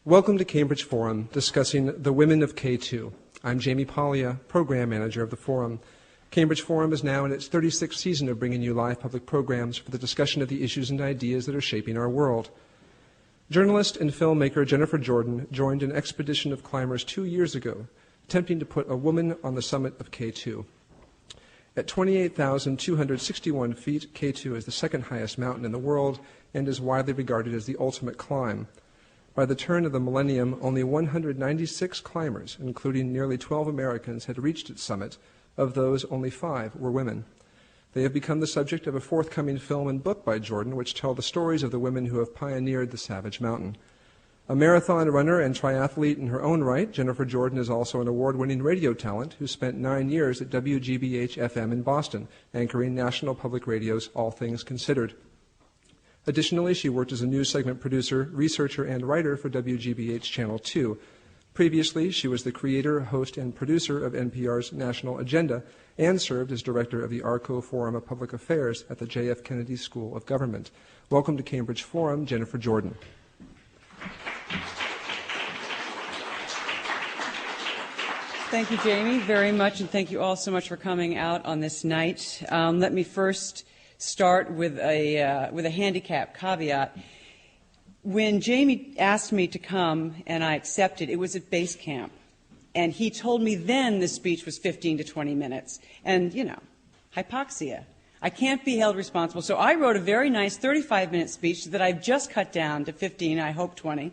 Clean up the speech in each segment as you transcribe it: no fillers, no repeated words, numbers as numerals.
Welcome to Cambridge Forum, discussing the women of K2. I'm Jamie Pollia, Program Manager of the Forum. Cambridge Forum is now in its 36th season of bringing you live public programs for the discussion of the issues and ideas that are shaping our world. Journalist and filmmaker Jennifer Jordan joined an expedition of climbers 2 years ago, attempting to put a woman on the summit of K2. At 28,261 feet, K2 is the second highest mountain in the world and is widely regarded as the ultimate climb. By the turn of the millennium, only 196 climbers, including nearly 12 Americans, had reached its summit. Of those, only 5 were women. They have become the subject of a forthcoming film and book by Jordan, which tell the stories of the women who have pioneered the savage mountain. A marathon runner and triathlete in her own right, Jennifer Jordan is also an award-winning radio talent who spent 9 years at WGBH-FM in Boston, anchoring National Public Radio's All Things Considered. Additionally, she worked as a news segment producer, researcher, and writer for WGBH Channel 2. Previously, she was the creator, host, and producer of NPR's National Agenda and served as director of the ARCO Forum of Public Affairs at the J.F. Kennedy School of Government. Welcome to Cambridge Forum, Jennifer Jordan. Thank you, Jamie, very much, and thank you all so much for coming out on this night. Let me first start with a handicap caveat. When Jamie asked me to come and I accepted, it was at base camp. And he told me then the speech was 15 to 20 minutes. And, you know, hypoxia. I can't be held responsible. So I wrote a very nice 35-minute speech that I've just cut down to 15, I hope 20.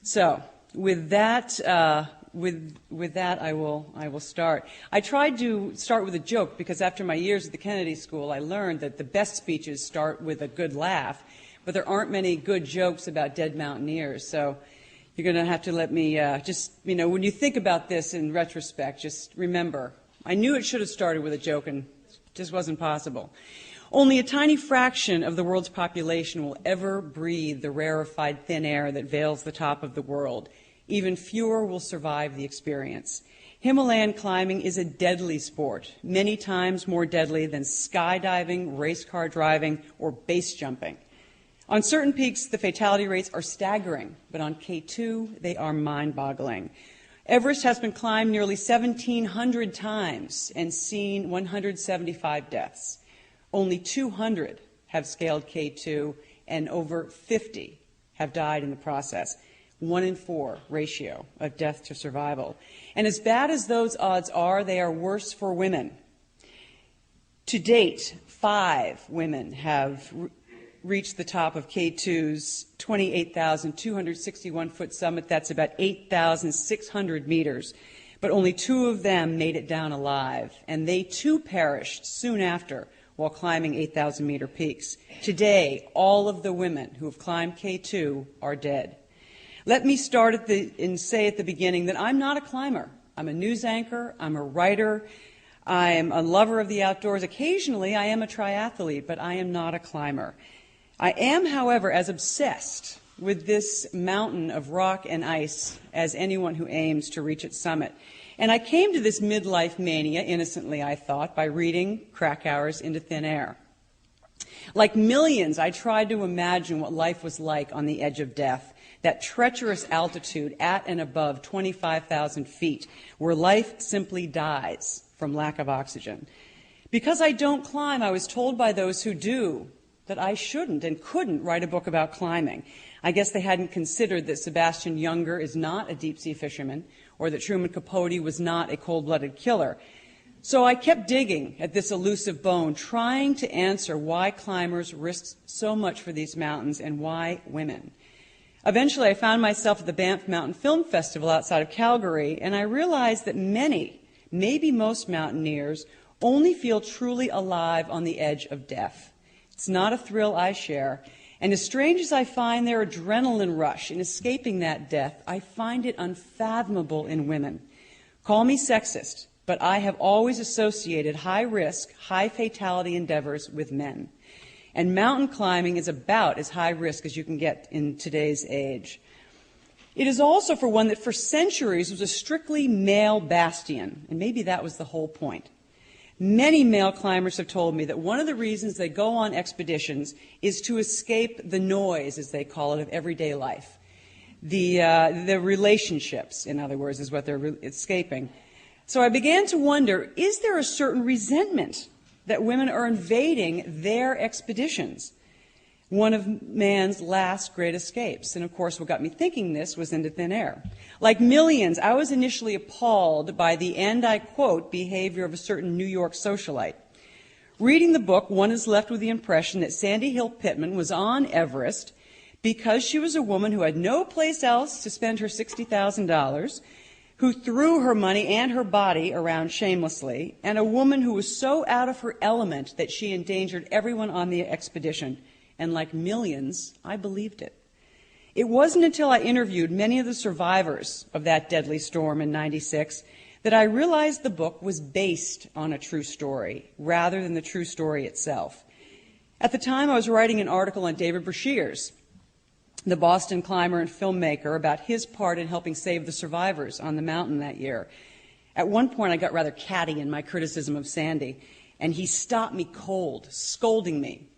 So with that, I will start. I tried to start with a joke because after my years at the Kennedy School, I learned that the best speeches start with a good laugh, but there aren't many good jokes about dead mountaineers. So you're going to have to let me when you think about this in retrospect, just remember, I knew it should have started with a joke and it just wasn't possible. Only a tiny fraction of the world's population will ever breathe the rarefied thin air that veils the top of the world. Even fewer will survive the experience. Himalayan climbing is a deadly sport, many times more deadly than skydiving, race car driving, or base jumping. On certain peaks, the fatality rates are staggering, but on K2, they are mind-boggling. Everest has been climbed nearly 1,700 times and seen 175 deaths. Only 200 have scaled K2, and over 50 have died in the process. 1 in 4 ratio of death to survival. And as bad as those odds are, they are worse for women. To date, 5 women have reached the top of K2's 28,261-foot summit. That's about 8,600 meters. But only 2 of them made it down alive, and they too perished soon after while climbing 8,000-meter peaks. Today, all of the women who have climbed K2 are dead. Let me start and say at the beginning that I'm not a climber. I'm a news anchor. I'm a writer. I'm a lover of the outdoors. Occasionally, I am a triathlete, but I am not a climber. I am, however, as obsessed with this mountain of rock and ice as anyone who aims to reach its summit. And I came to this midlife mania, innocently, I thought, by reading Krakauer's Into Thin Air. Like millions, I tried to imagine what life was like on the edge of death, that treacherous altitude at and above 25,000 feet, where life simply dies from lack of oxygen. Because I don't climb, I was told by those who do that I shouldn't and couldn't write a book about climbing. I guess they hadn't considered that Sebastian Junger is not a deep-sea fisherman, or that Truman Capote was not a cold-blooded killer. So I kept digging at this elusive bone, trying to answer why climbers risk so much for these mountains and why women. Eventually, I found myself at the Banff Mountain Film Festival outside of Calgary, and I realized that many, maybe most mountaineers, only feel truly alive on the edge of death. It's not a thrill I share, and as strange as I find their adrenaline rush in escaping that death, I find it unfathomable in women. Call me sexist, but I have always associated high-risk, high-fatality endeavors with men. And mountain climbing is about as high risk as you can get in today's age. It is also for one that for centuries was a strictly male bastion, and maybe that was the whole point. Many male climbers have told me that one of the reasons they go on expeditions is to escape the noise, as they call it, of everyday life. The relationships, in other words, is what they're escaping. So I began to wonder, is there a certain resentment that women are invading their expeditions? One of man's last great escapes. And of course, what got me thinking this was Into Thin Air. Like millions, I was initially appalled by the, and I quote, behavior of a certain New York socialite. Reading the book, one is left with the impression that Sandy Hill Pittman was on Everest because she was a woman who had no place else to spend her $60,000, who threw her money and her body around shamelessly, and a woman who was so out of her element that she endangered everyone on the expedition. And like millions, I believed it. It wasn't until I interviewed many of the survivors of that deadly storm in '96 that I realized the book was based on a true story rather than the true story itself. At the time, I was writing an article on David Brashears, the Boston climber and filmmaker, about his part in helping save the survivors on the mountain that year. At one point, I got rather catty in my criticism of Sandy, and he stopped me cold, scolding me.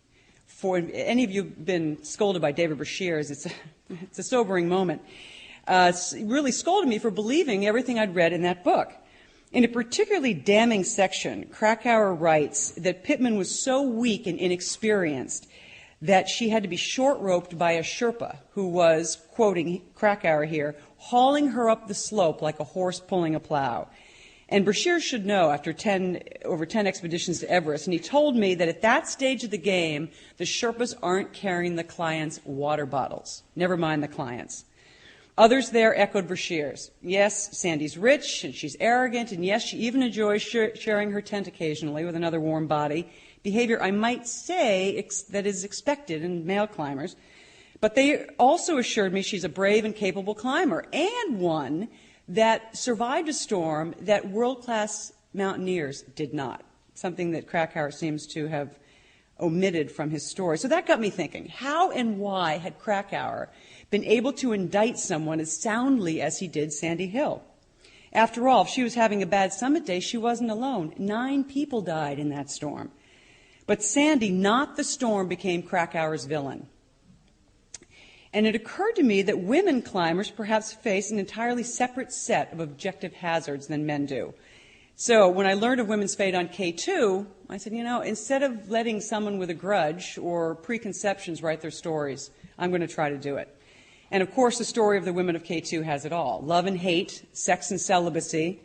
For any of you who've been scolded by David Brashears, it's a sobering moment. Really scolded me for believing everything I'd read in that book. In a particularly damning section, Krakauer writes that Pittman was so weak and inexperienced that she had to be short-roped by a Sherpa who was, quoting Krakauer here, hauling her up the slope like a horse pulling a plow. And Brashears should know, after over 10 expeditions to Everest, and he told me that at that stage of the game, the Sherpas aren't carrying the clients' water bottles. Never mind the clients. Others there echoed Brashears. Yes, Sandy's rich, and she's arrogant, and yes, she even enjoys sharing her tent occasionally with another warm body, behavior I might say that is expected in male climbers. But they also assured me she's a brave and capable climber, and one that survived a storm that world-class mountaineers did not, something that Krakauer seems to have omitted from his story. So that got me thinking, how and why had Krakauer been able to indict someone as soundly as he did Sandy Hill? After all, if she was having a bad summit day, she wasn't alone. 9 people died in that storm. But Sandy, not the storm, became Krakauer's villain. And it occurred to me that women climbers perhaps face an entirely separate set of objective hazards than men do. So when I learned of women's fate on K2, I said, instead of letting someone with a grudge or preconceptions write their stories, I'm going to try to do it. And of course, the story of the women of K2 has it all. Love and hate, sex and celibacy,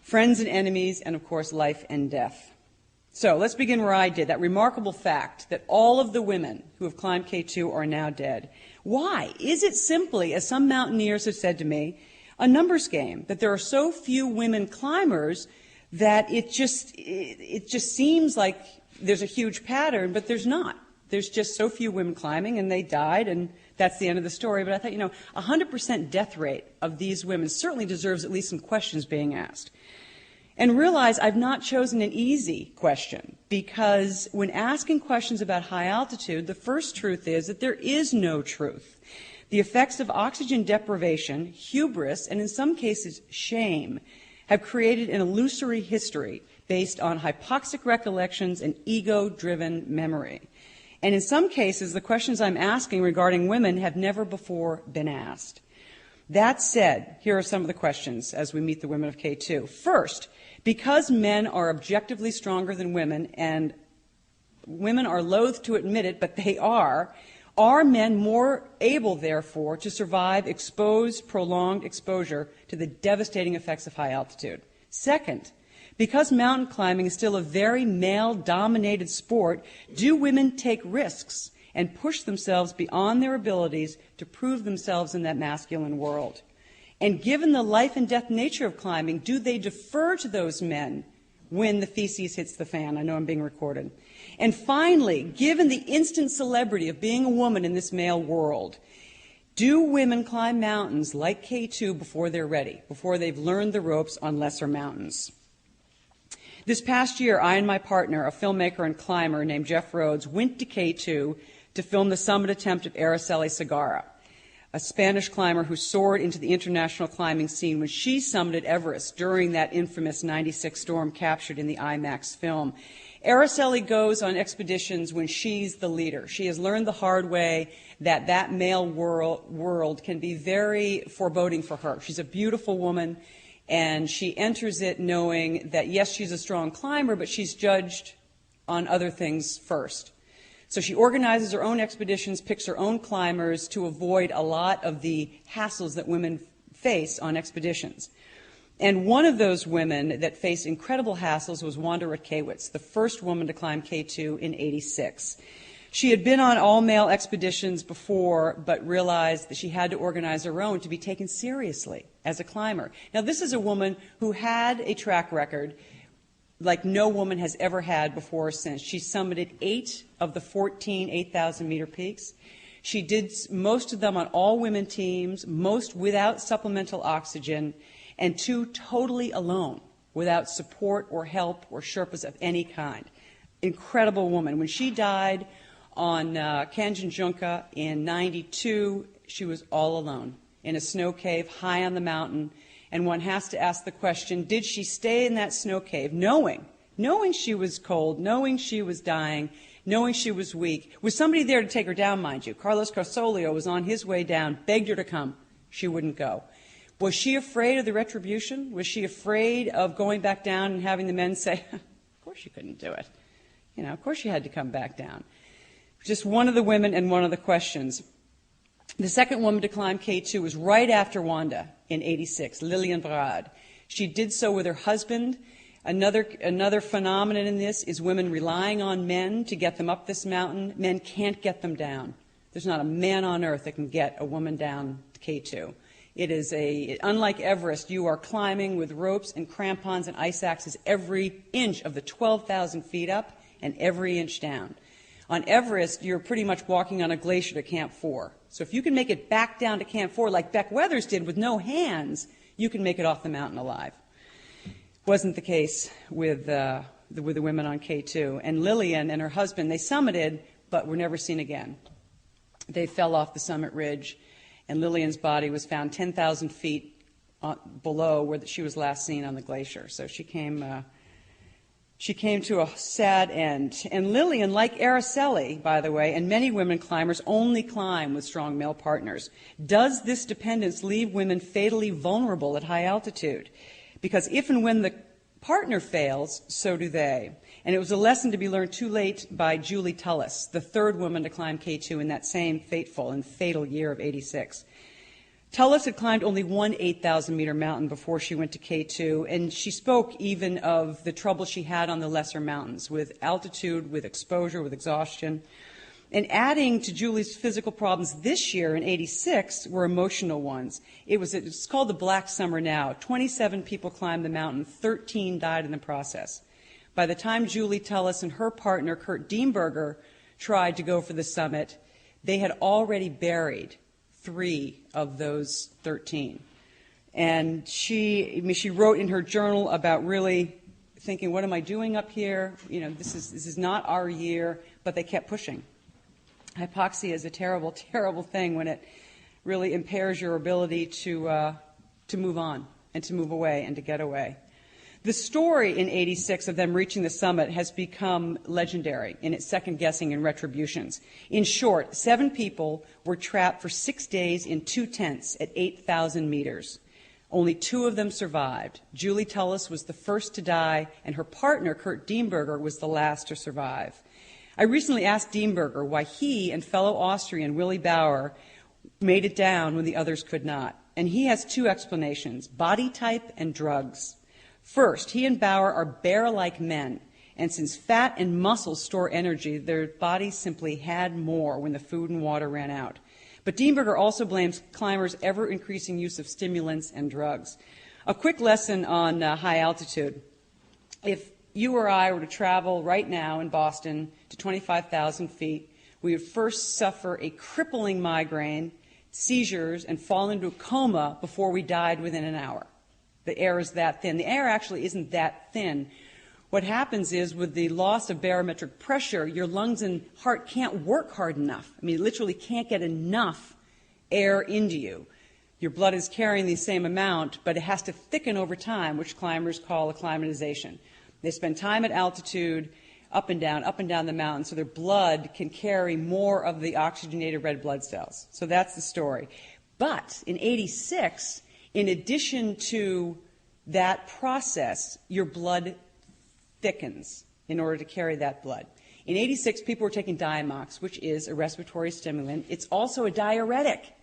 friends and enemies, and of course, life and death. So let's begin where I did, that remarkable fact that all of the women who have climbed K2 are now dead. Why? Is it simply, as some mountaineers have said to me, a numbers game, that there are so few women climbers that it just seems like there's a huge pattern, but there's not. There's just so few women climbing, and they died, and that's the end of the story. But I thought, 100% death rate of these women certainly deserves at least some questions being asked. And realize I've not chosen an easy question, because when asking questions about high altitude, the first truth is that there is no truth. The effects of oxygen deprivation, hubris, and in some cases shame, have created an illusory history based on hypoxic recollections and ego-driven memory. And in some cases, the questions I'm asking regarding women have never before been asked. That said, here are some of the questions as we meet the women of K2. First, because men are objectively stronger than women, and women are loath to admit it, but they are men more able, therefore, to survive prolonged exposure to the devastating effects of high altitude? Second, because mountain climbing is still a very male-dominated sport, do women take risks and push themselves beyond their abilities to prove themselves in that masculine world? And given the life and death nature of climbing, do they defer to those men when the feces hits the fan? I know I'm being recorded. And finally, given the instant celebrity of being a woman in this male world, do women climb mountains like K2 before they're ready, before they've learned the ropes on lesser mountains? This past year, I and my partner, a filmmaker and climber named Jeff Rhodes, went to K2 to film the summit attempt of Araceli Segarra, a Spanish climber who soared into the international climbing scene when she summited Everest during that infamous '96 storm captured in the IMAX film. Araceli goes on expeditions when she's the leader. She has learned the hard way that that male world can be very foreboding for her. She's a beautiful woman, and she enters it knowing that, yes, she's a strong climber, but she's judged on other things first. So she organizes her own expeditions, picks her own climbers to avoid a lot of the hassles that women face on expeditions. And one of those women that faced incredible hassles was Wanda Rutkiewicz, the first woman to climb K2 in '86. She had been on all-male expeditions before, but realized that she had to organize her own to be taken seriously as a climber. Now, this is a woman who had a track record like no woman has ever had before or since. She summited 8 of the 14 8,000-meter peaks. She did most of them on all-women teams, most without supplemental oxygen, and 2 totally alone, without support or help or Sherpas of any kind. Incredible woman. When she died on Kanchenjunga in '92, she was all alone in a snow cave high on the mountain. And one has to ask the question, did she stay in that snow cave knowing she was cold, knowing she was dying, knowing she was weak? Was somebody there to take her down, mind you? Carlos Carsolio was on his way down, begged her to come. She wouldn't go. Was she afraid of the retribution? Was she afraid of going back down and having the men say, of course you couldn't do it. You know, of course you had to come back down. Just one of the women and one of the questions. The second woman to climb K2 was right after Wanda in '86, Lillian Brad. She did so with her husband. Another phenomenon in this is women relying on men to get them up this mountain. Men can't get them down. There's not a man on earth that can get a woman down to K2. It is unlike Everest, you are climbing with ropes and crampons and ice axes every inch of the 12,000 feet up and every inch down. On Everest, you're pretty much walking on a glacier to Camp 4. So if you can make it back down to Camp 4 like Beck Weathers did with no hands, you can make it off the mountain alive. Wasn't the case with the women on K2. And Lillian and her husband, they summited, but were never seen again. They fell off the summit ridge, and Lillian's body was found 10,000 feet below where she was last seen on the glacier. So she came to a sad end. And Lillian, like Araceli, by the way, and many women climbers, only climb with strong male partners. Does this dependence leave women fatally vulnerable at high altitude? Because if and when the partner fails, so do they. And it was a lesson to be learned too late by Julie Tullis, the third woman to climb K2 in that same fateful and fatal year of '86. Tullis had climbed only one 8,000-meter mountain before she went to K2, and she spoke even of the trouble she had on the lesser mountains, with altitude, with exposure, with exhaustion. And adding to Julie's physical problems this year in '86 were emotional ones. It's called the Black Summer now. 27 people climbed the mountain, 13 died in the process. By the time Julie Tullis and her partner, Kurt Dienberger, tried to go for the summit, they had already buried 3 of those 13. And she wrote in her journal about really thinking, what am I doing up here? You know, this is not our year, but they kept pushing. Hypoxia is a terrible, terrible thing when it really impairs your ability to move on and to move away and to get away. The story in '86 of them reaching the summit has become legendary in its second-guessing and retributions. In short, 7 people were trapped for 6 days in 2 tents at 8,000 meters. Only 2 of them survived. Julie Tullis was the first to die, and her partner, Kurt Dienberger, was the last to survive. I recently asked Dienberger why he and fellow Austrian Willy Bauer made it down when the others could not. And he has 2 explanations: body type and drugs. First, he and Bauer are bear-like men, and since fat and muscle store energy, their bodies simply had more when the food and water ran out. But Dienberger also blames climbers' ever-increasing use of stimulants and drugs. A quick lesson on high altitude. If you or I were to travel right now in Boston to 25,000 feet, we would first suffer a crippling migraine, seizures, and fall into a coma before we died within an hour. The air is that thin. The air actually isn't that thin. What happens is, with the loss of barometric pressure, your lungs and heart can't work hard enough. I mean, it literally can't get enough air into you. Your blood is carrying the same amount, but it has to thicken over time, which climbers call acclimatization. They spend time at altitude up and down the mountain, so their blood can carry more of the oxygenated red blood cells. So that's the story. But in 86, in addition to that process, your blood thickens in order to carry that blood. In 86, people were taking Diamox, which is a respiratory stimulant. It's also a diuretic.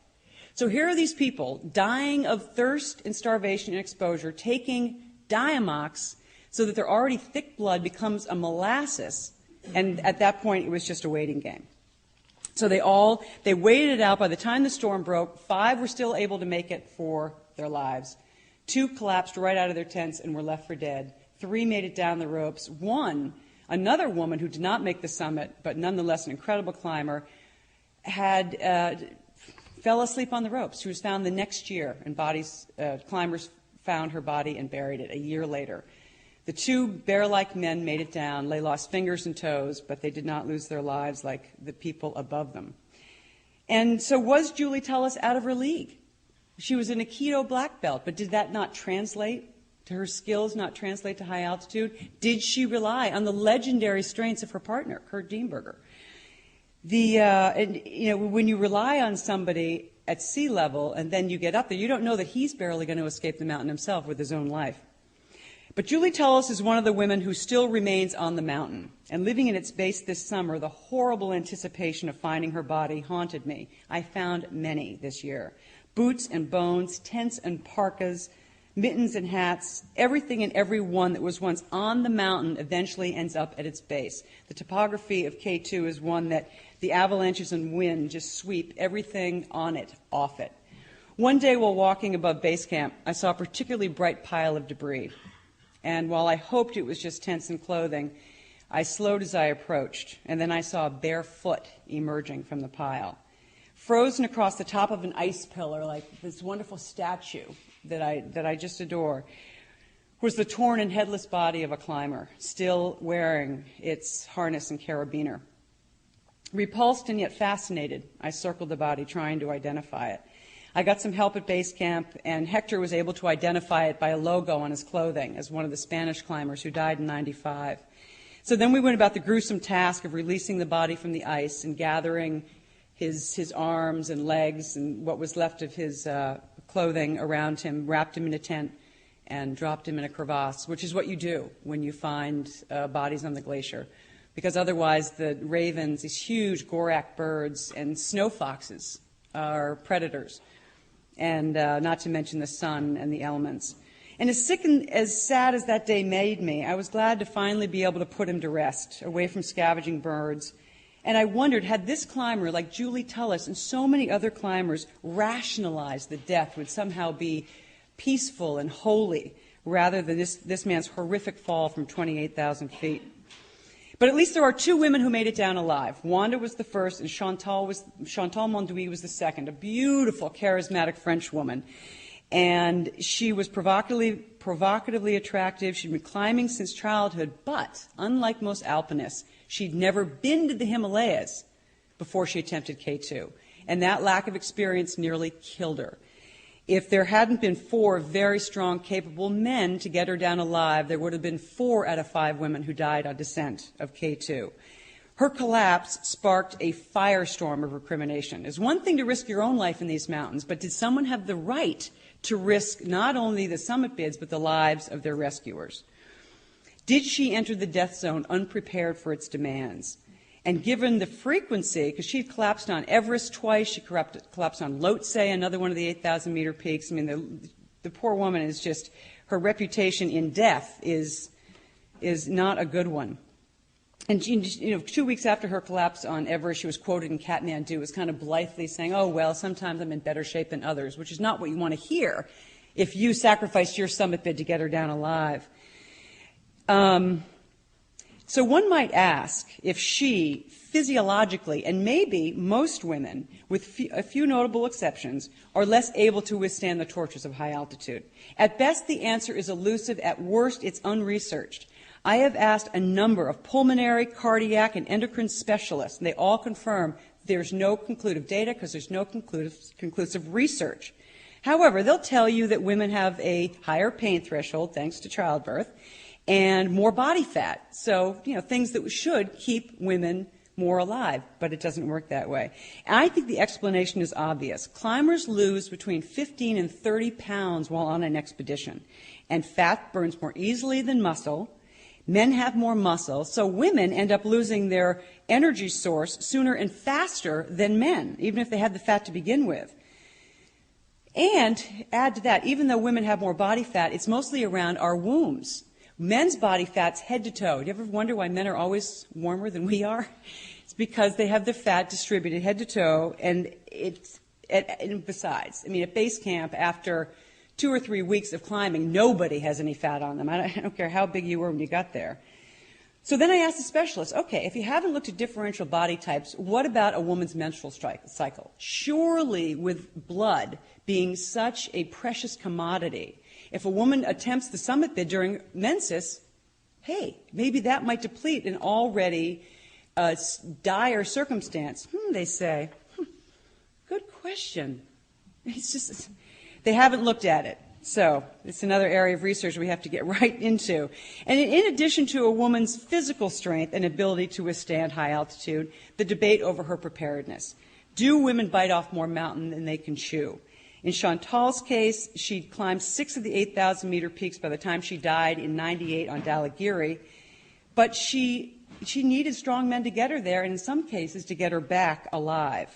So here are these people dying of thirst and starvation and exposure, taking Diamox so that their already thick blood becomes a molasses, and at that point it was just a waiting game. So they waited it out. By the time the storm broke, 5 were still able to make it for their lives. 2 collapsed right out of their tents and were left for dead. 3 made it down the ropes. Another woman who did not make the summit, but nonetheless an incredible climber, fell asleep on the ropes. She was found the next year, and climbers found her body and buried it a year later. The 2 bear-like men made it down. They lost fingers and toes, but they did not lose their lives like the people above them. And so was Julie Tullis out of her league? She was an Aikido black belt, but did that not translate to her skills, not translate to high altitude? Did she rely on the legendary strengths of her partner, Kurt Dienberger? When you rely on somebody at sea level and then you get up there, you don't know that he's barely going to escape the mountain himself with his own life. But Julie Tullis is one of the women who still remains on the mountain. And living in its base this summer, the horrible anticipation of finding her body haunted me. I found many this year. Boots and bones, tents and parkas, mittens and hats, everything and everyone that was once on the mountain eventually ends up at its base. The topography of K2 is one that the avalanches and wind just sweep everything on it off it. One day while walking above base camp, I saw a particularly bright pile of debris. And while I hoped it was just tents and clothing, I slowed as I approached, and then I saw a bare foot emerging from the pile. Frozen across the top of an ice pillar, like this wonderful statue that I just adore, was the torn and headless body of a climber, still wearing its harness and carabiner. Repulsed and yet fascinated, I circled the body, trying to identify it. I got some help at base camp, and Hector was able to identify it by a logo on his clothing as one of the Spanish climbers who died in '95. So then we went about the gruesome task of releasing the body from the ice and gathering his arms and legs and what was left of his clothing around him, wrapped him in a tent, and dropped him in a crevasse, which is what you do when you find bodies on the glacier. Because otherwise the ravens, these huge gorak birds, and snow foxes are predators, and not to mention the sun and the elements. And as sick and as sad as that day made me, I was glad to finally be able to put him to rest, away from scavenging birds. And I wondered, had this climber, like Julie Tullis and so many other climbers, rationalized that death would somehow be peaceful and holy, rather than this man's horrific fall from 28,000 feet. But at least there are 2 women who made it down alive. Wanda was the first, and Chantal Monduit was the second, a beautiful, charismatic French woman. And she was provocatively attractive. She'd been climbing since childhood, but unlike most alpinists, she'd never been to the Himalayas before she attempted K2. And that lack of experience nearly killed her. If there hadn't been 4 very strong, capable men to get her down alive, there would have been 4 out of 5 women who died on descent of K2. Her collapse sparked a firestorm of recrimination. It's one thing to risk your own life in these mountains, but did someone have the right to risk not only the summit bids, but the lives of their rescuers? Did she enter the death zone unprepared for its demands? And given the frequency, because she'd collapsed on Everest twice, she collapsed on Lhotse, another one of the 8,000-meter peaks. I mean, the poor woman is just, her reputation in death is not a good one. And 2 weeks after her collapse on Everest, she was quoted in Kathmandu as kind of blithely saying, "Oh, well, sometimes I'm in better shape than others," which is not what you want to hear if you sacrificed your summit bid to get her down alive. So one might ask if she, physiologically, and maybe most women, with a few notable exceptions, are less able to withstand the tortures of high altitude. At best, the answer is elusive. At worst, it's unresearched. I have asked a number of pulmonary, cardiac, and endocrine specialists, and they all confirm there's no conclusive data because there's no conclusive research. However, they'll tell you that women have a higher pain threshold thanks to childbirth, and more body fat. So, things that should keep women more alive, but it doesn't work that way. And I think the explanation is obvious. Climbers lose between 15 and 30 pounds while on an expedition, and fat burns more easily than muscle. Men have more muscle, so women end up losing their energy source sooner and faster than men, even if they had the fat to begin with. And add to that, even though women have more body fat, it's mostly around our wombs. Men's body fat's head to toe. Do you ever wonder why men are always warmer than we are? It's because they have the fat distributed head to toe, and besides, at base camp, after 2 or 3 weeks of climbing, nobody has any fat on them. I don't care how big you were when you got there. So then I asked the specialist, okay, if you haven't looked at differential body types, what about a woman's menstrual cycle? Surely, with blood being such a precious commodity, if a woman attempts the summit bid during menses, hey, maybe that might deplete an already dire circumstance. They say. Good question. It's just, they haven't looked at it. So it's another area of research we have to get right into. And in addition to a woman's physical strength and ability to withstand high altitude, the debate over her preparedness. Do women bite off more mountain than they can chew? In Chantal's case, she'd climbed 6 of the 8,000-meter peaks by the time she died in '98 on Dhaulagiri, but she needed strong men to get her there, and in some cases to get her back alive.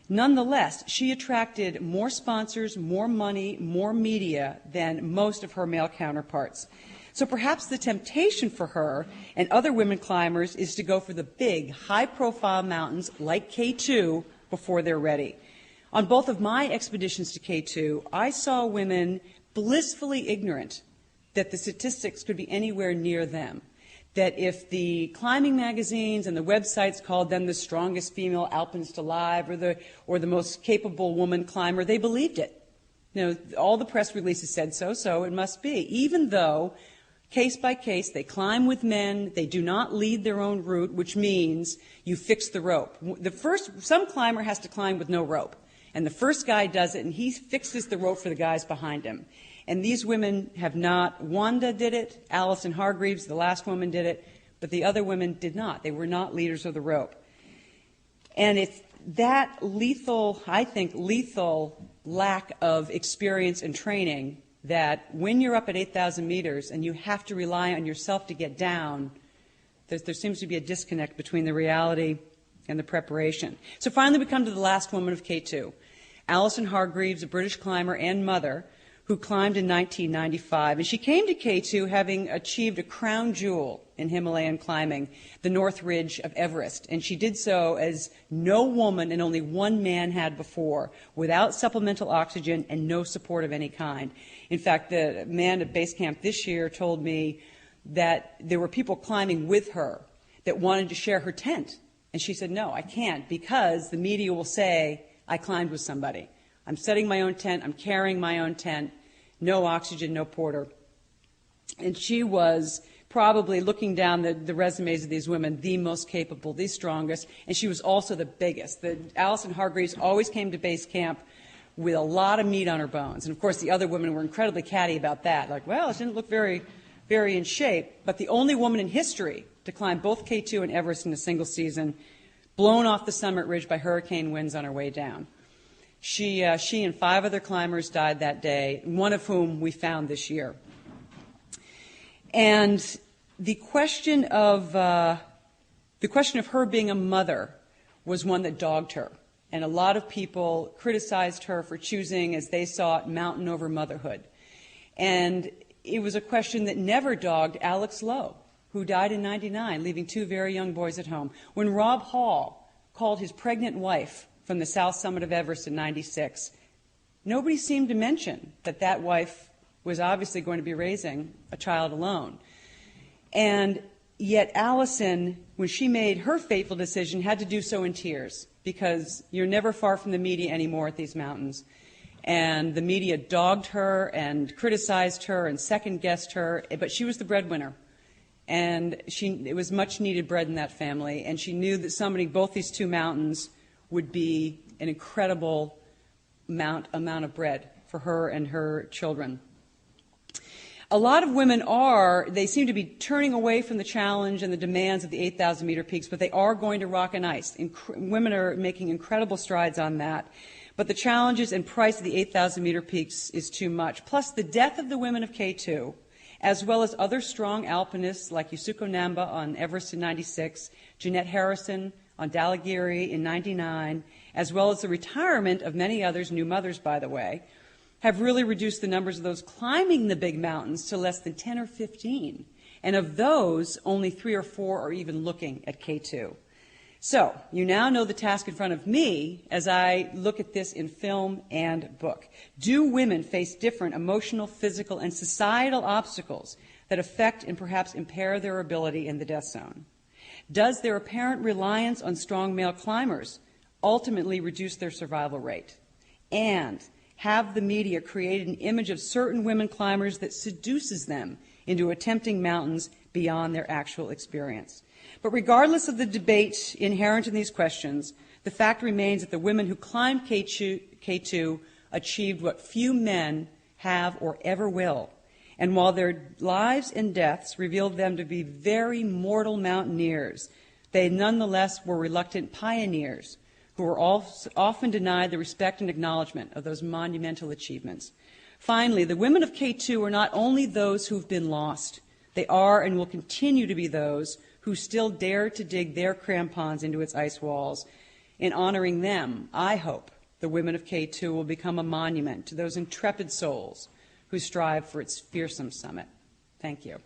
Nonetheless, she attracted more sponsors, more money, more media than most of her male counterparts. So perhaps the temptation for her and other women climbers is to go for the big, high-profile mountains like K2 before they're ready. On both of my expeditions to K2, I saw women blissfully ignorant that the statistics could be anywhere near them. That if the climbing magazines and the websites called them the strongest female alpinist alive or the most capable woman climber, they believed it. All the press releases said so, so it must be. Even though, case by case, they climb with men, they do not lead their own route, which means you fix the rope. Some climber has to climb with no rope, and the first guy does it, and he fixes the rope for the guys behind him. And these women have not. Wanda did it, Alison Hargreaves, the last woman, did it, but the other women did not. They were not leaders of the rope. And it's that lethal lack of experience and training that when you're up at 8,000 meters and you have to rely on yourself to get down, there seems to be a disconnect between the reality and the preparation. So finally we come to the last woman of K2, Allison Hargreaves, a British climber and mother, who climbed in 1995. And she came to K2 having achieved a crown jewel in Himalayan climbing, the North Ridge of Everest. And she did so as no woman and only one man had before, without supplemental oxygen and no support of any kind. In fact, the man at base camp this year told me that there were people climbing with her that wanted to share her tent. And she said, no, I can't, because the media will say I climbed with somebody. I'm setting my own tent, I'm carrying my own tent, no oxygen, no porter. And she was probably, looking down the resumes of these women, the most capable, the strongest, and she was also the biggest. Allison Hargreaves always came to base camp with a lot of meat on her bones. And of course the other women were incredibly catty about that, like, well, she didn't look very, very in shape. But the only woman in history to climb both K2 and Everest in a single season, blown off the summit ridge by hurricane winds on her way down. She and 5 other climbers died that day, one of whom we found this year. And the question of her being a mother was one that dogged her. And a lot of people criticized her for choosing, as they saw it, mountain over motherhood. And it was a question that never dogged Alex Lowe, who died in '99, leaving 2 very young boys at home. When Rob Hall called his pregnant wife from the south summit of Everest in '96, nobody seemed to mention that wife was obviously going to be raising a child alone. And yet Allison, when she made her fateful decision, had to do so in tears, because you're never far from the media anymore at these mountains. And the media dogged her and criticized her and second-guessed her, but she was the breadwinner. And it was much-needed bread in that family, and she knew that summiting both these 2 mountains would be an incredible amount of bread for her and her children. A lot of women they seem to be turning away from the challenge and the demands of the 8,000-meter peaks, but they are going to rock and ice. Women are making incredible strides on that. But the challenges and price of the 8,000-meter peaks is too much. Plus, the death of the women of K2, as well as other strong alpinists like Yusuko Namba on Everest in 96, Jeanette Harrison on Dhaulagiri in 99, as well as the retirement of many others, new mothers, by the way, have really reduced the numbers of those climbing the big mountains to less than 10 or 15. And of those, only 3 or 4 are even looking at K2. So, you now know the task in front of me as I look at this in film and book. Do women face different emotional, physical, and societal obstacles that affect and perhaps impair their ability in the death zone? Does their apparent reliance on strong male climbers ultimately reduce their survival rate? And have the media created an image of certain women climbers that seduces them into attempting mountains beyond their actual experience? But regardless of the debate inherent in these questions, the fact remains that the women who climbed K2 achieved what few men have or ever will. And while their lives and deaths revealed them to be very mortal mountaineers, they nonetheless were reluctant pioneers who were often denied the respect and acknowledgement of those monumental achievements. Finally, the women of K2 are not only those who've been lost, they are and will continue to be those who still dare to dig their crampons into its ice walls. In honoring them, I hope the women of K2 will become a monument to those intrepid souls who strive for its fearsome summit. Thank you.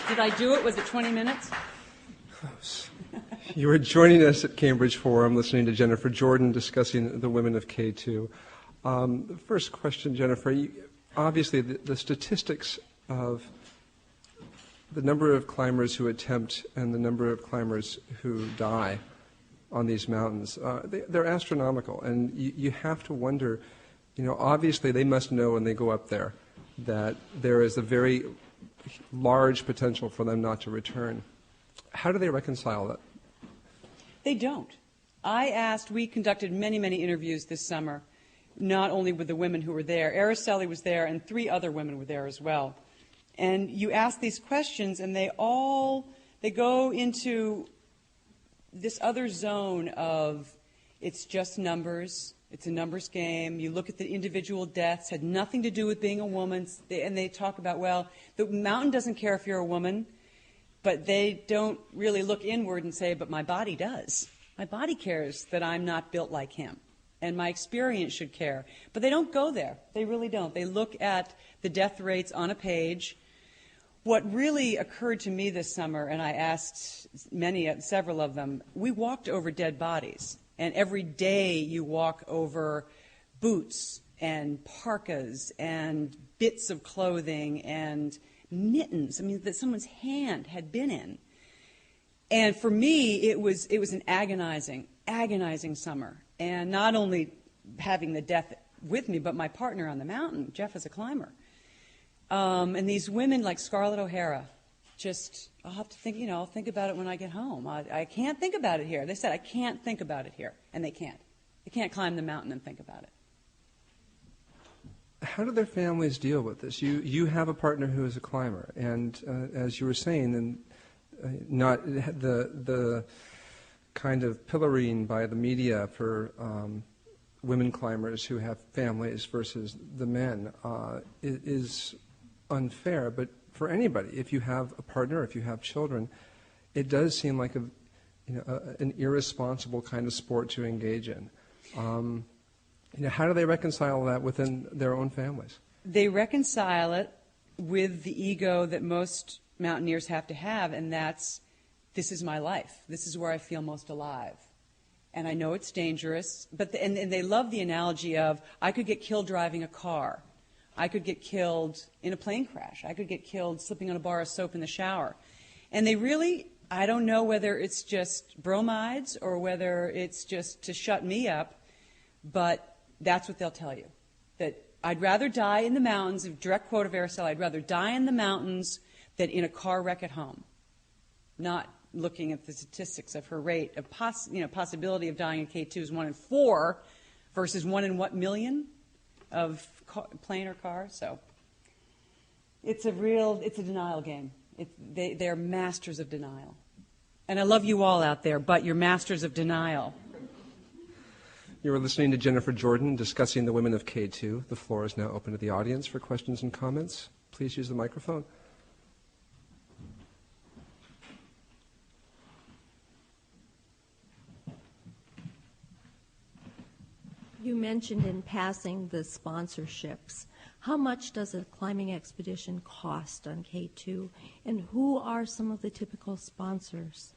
Did I do it? Was it 20 minutes? Close. You are joining us at Cambridge Forum, listening to Jennifer Jordan discussing the women of K2. The first question, Jennifer, obviously the statistics of the number of climbers who attempt and the number of climbers who die on these mountains, they're astronomical. And you have to wonder, obviously they must know when they go up there that there is a very large potential for them not to return. How do they reconcile that? They don't. We conducted many, many interviews this summer, not only with the women who were there. Araceli was there, and 3 other women were there as well. And you ask these questions, and they go into this other zone of it's just numbers. It's a numbers game. You look at the individual deaths, had nothing to do with being a woman. And they talk about, well, the mountain doesn't care if you're a woman, but they don't really look inward and say, but my body does. My body cares that I'm not built like him. And my experience should care. But they don't go there. They really don't. They look at the death rates on a page. What really occurred to me this summer, and I asked several of them, we walked over dead bodies. And every day you walk over boots and parkas and bits of clothing and mittens, that someone's hand had been in. And for me, it was an agonizing summer. And not only having the death with me, but my partner on the mountain, Jeff, is a climber. And these women like Scarlett O'Hara, I'll have to think, I'll think about it when I get home. I can't think about it here. They said, I can't think about it here. And they can't. They can't climb the mountain and think about it. How do their families deal with this? You have a partner who is a climber, and as you were saying, and not the kind of pillorying by the media for women climbers who have families versus the men is unfair. But for anybody, if you have a partner, if you have children, it does seem like an irresponsible kind of sport to engage in. How do they reconcile that within their own families? They reconcile it with the ego that most mountaineers have to have, and that's, this is my life. This is where I feel most alive. And I know it's dangerous, and they love the analogy of, I could get killed driving a car. I could get killed in a plane crash. I could get killed slipping on a bar of soap in the shower. And they really, I don't know whether it's just bromides or whether it's just to shut me up, but that's what they'll tell you. That I'd rather die in the mountains, a direct quote of Araceli, I'd rather die in the mountains than in a car wreck at home. Not looking at the statistics of her rate of possibility of dying in K2 is 1 in 4 versus 1 in what million of plane or car. So it's a denial game. They're masters of denial. And I love you all out there, but you're masters of denial. You are listening to Jennifer Jordan discussing the women of K2. The floor is now open to the audience for questions and comments. Please use the microphone. You mentioned in passing the sponsorships. How much does a climbing expedition cost on K2, and who are some of the typical sponsors?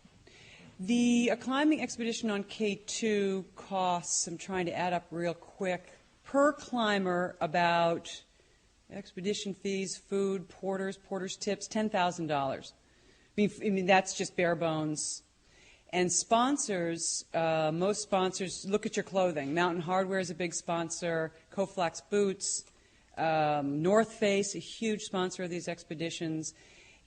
A climbing expedition on K2 costs, I'm trying to add up real quick, per climber about expedition fees, food, porters tips, $10,000. I mean, that's just bare bones. And sponsors, most sponsors, look at your clothing. Mountain Hardwear is a big sponsor, Koflax Boots, North Face, a huge sponsor of these expeditions.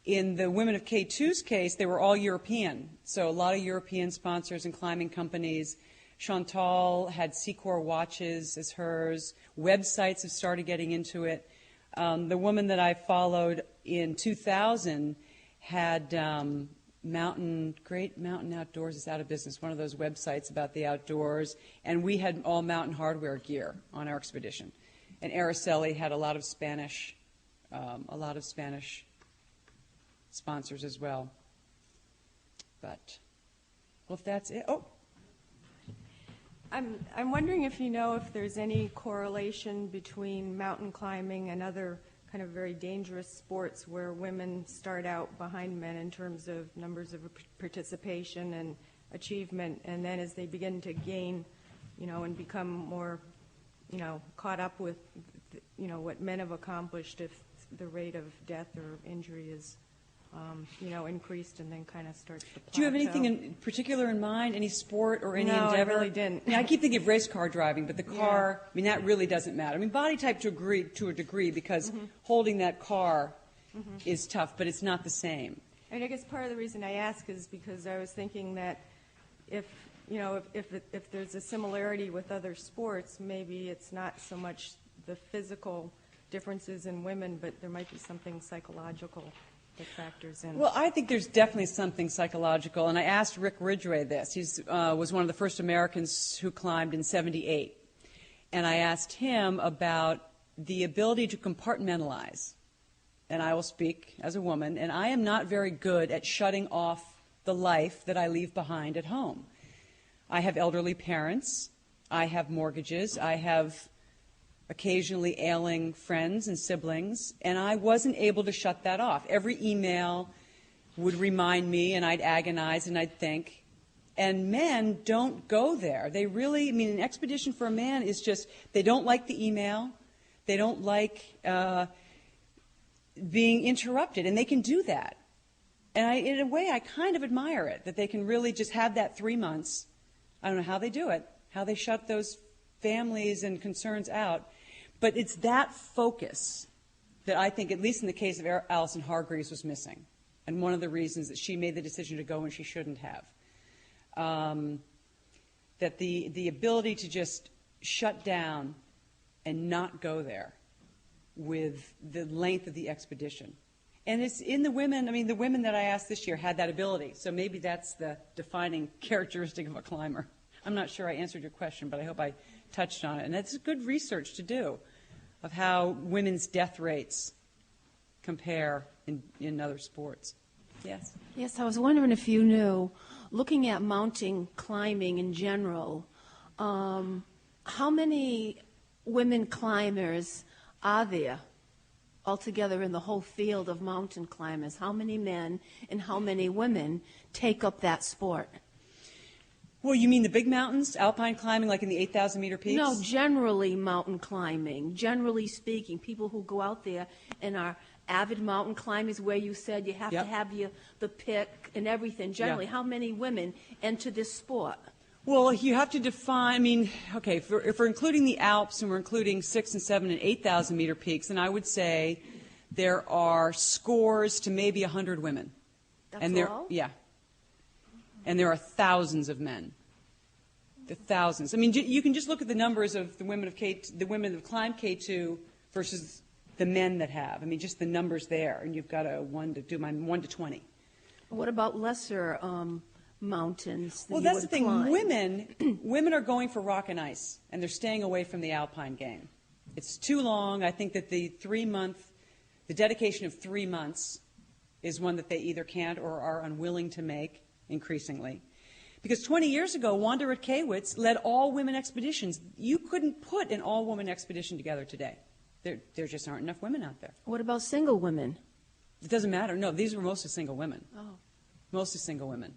In the Women of K2's case, they were all European, so a lot of European sponsors and climbing companies. Chantal had Secor watches as hers. Websites have started getting into it. The woman that I followed in 2000 had Great Mountain Outdoors is out of business, one of those websites about the outdoors, and we had all Mountain Hardwear gear on our expedition. And Araceli had a lot of Spanish sponsors as well. But, well, if that's it. Oh. I'm wondering if you know if there's any correlation between mountain climbing and other kind of very dangerous sports where women start out behind men in terms of numbers of participation and achievement, and then as they begin to gain, and become more, caught up with, what men have accomplished, if the rate of death or injury is increased and then kind of starts to plateau. Do you have anything in particular in mind, any sport or any endeavor? No, I really didn't. I keep thinking of race car driving, but the car, I mean, that really doesn't matter. I mean, body type to a degree, because holding that car is tough, but it's not the same. And I guess part of the reason I ask is because I was thinking that if there's a similarity with other sports, maybe it's not so much the physical differences in women, but there might be something psychological that factors in. Well, I think there's definitely something psychological, and I asked Rick Ridgway this. He was one of the first Americans who climbed in '78, and I asked him about the ability to compartmentalize. And I will speak as a woman, and I am not very good at shutting off the life that I leave behind at home. I have elderly parents, I have mortgages, I have occasionally ailing friends and siblings, and I wasn't able to shut that off. Every email would remind me, and I'd agonize and I'd think. And men don't go there. They really, an expedition for a man is just, they don't like the email, they don't like being interrupted, and they can do that. And in a way, I kind of admire it, that they can really just have that 3 months. I don't know how they do it, how they shut those families and concerns out. But it's that focus that I think, at least in the case of Allison Hargreaves, was missing. And one of the reasons that she made the decision to go when she shouldn't have. That the ability to just shut down and not go there with the length of the expedition. And it's in the women, the women that I asked this year had that ability. So maybe that's the defining characteristic of a climber. I'm not sure I answered your question, but I hope I touched on it. And that's good research to do of how women's death rates compare in other sports. Yes? Yes, I was wondering if you knew, looking at mountain climbing in general, how many women climbers are there altogether in the whole field of mountain climbers? How many men and how many women take up that sport? Well, you mean the big mountains, alpine climbing, like in the 8,000-meter peaks? No, generally mountain climbing. Generally speaking, people who go out there and are avid mountain climbers, where you said you have to have the pick and everything. Generally, how many women enter this sport? Well, you have to define, okay, if we're including the Alps and we're including 6,000 and 7,000 and 8,000-meter peaks, then I would say there are scores to maybe 100 women. That's all? Yeah. And there are thousands of men. The thousands. I mean, you can just look at the numbers of the women that have climbed K2 versus the men that have. I mean, just the numbers there, and you've got a 1 to 20. What about lesser mountains? Well, that's the thing. Women are going for rock and ice, and they're staying away from the alpine game. It's too long. I think that the dedication of 3 months is one that they either can't or are unwilling to make increasingly. Because 20 years ago, Wanda Rutkewicz led all-women expeditions. You couldn't put an all-woman expedition together today. There just aren't enough women out there. What about single women? It doesn't matter. No, these were mostly single women. Oh. Mostly single women.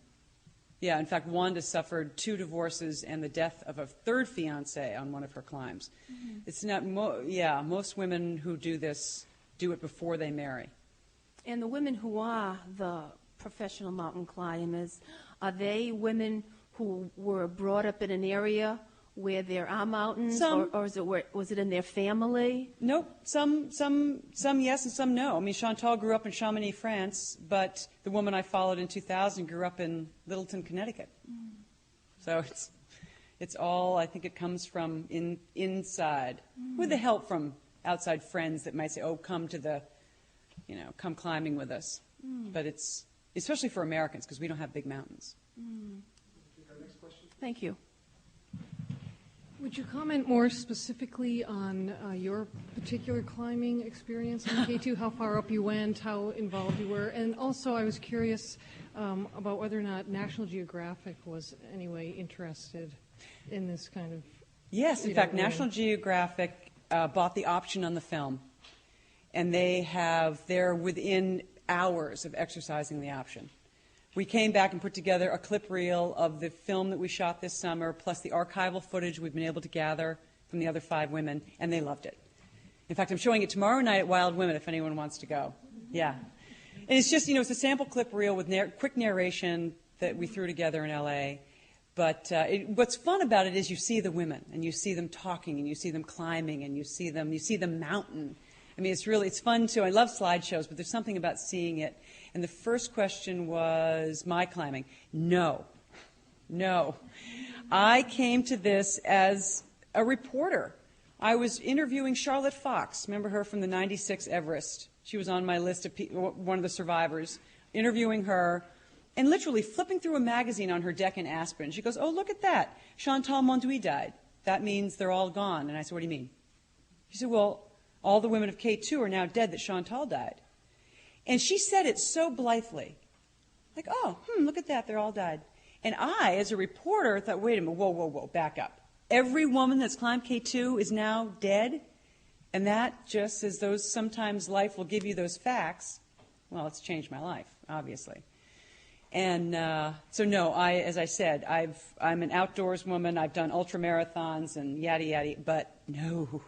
Yeah, in fact, Wanda suffered 2 divorces and the death of a 3rd fiancé on one of her climbs. Mm-hmm. It's not. Most women who do this do it before they marry. And the women who are the professional mountain climbers, are they women who were brought up in an area where there are mountains, some, or was it in their family? Nope. Some yes and some no. I mean, Chantal grew up in Chamonix, France, but the woman I followed in 2000 grew up in Littleton, Connecticut. Mm. So it's all, I think it comes from inside, with the help from outside friends that might say, oh, come climbing with us. Mm. But it's, especially for Americans, because we don't have big mountains. Mm. Next question. Thank you. Would you comment more specifically on your particular climbing experience on K2, how far up you went, how involved you were? And also I was curious about whether or not National Geographic was anyway interested in this kind of... Yes, in fact, National Geographic bought the option on the film, and they're within hours of exercising the option. We came back and put together a clip reel of the film that we shot this summer, plus the archival footage we've been able to gather from the other 5 women, and they loved it. In fact, I'm showing it tomorrow night at Wild Women if anyone wants to go. Yeah. And it's just, it's a sample clip reel with quick narration that we threw together in L.A., but what's fun about it is you see the women, and you see them talking, and you see them climbing, and you see the mountain. I mean, it's fun too. I love slideshows, but there's something about seeing it. And the first question was my climbing. No. I came to this as a reporter. I was interviewing Charlotte Fox. Remember her from the 96 Everest? She was on my list of one of the survivors. Interviewing her and literally flipping through a magazine on her deck in Aspen. She goes, oh, look at that. Chantal Monduit died. That means they're all gone. And I said, what do you mean? She said, well, all the women of K2 are now dead that Chantal died. And she said it so blithely. Like, oh, look at that, they're all died. And I, as a reporter, thought, wait a minute, whoa, back up. Every woman that's climbed K2 is now dead? And that, just as sometimes life will give you those facts, well, it's changed my life, obviously. And so no, as I said, I'm an outdoors woman. I've done ultramarathons and yada yada, but no.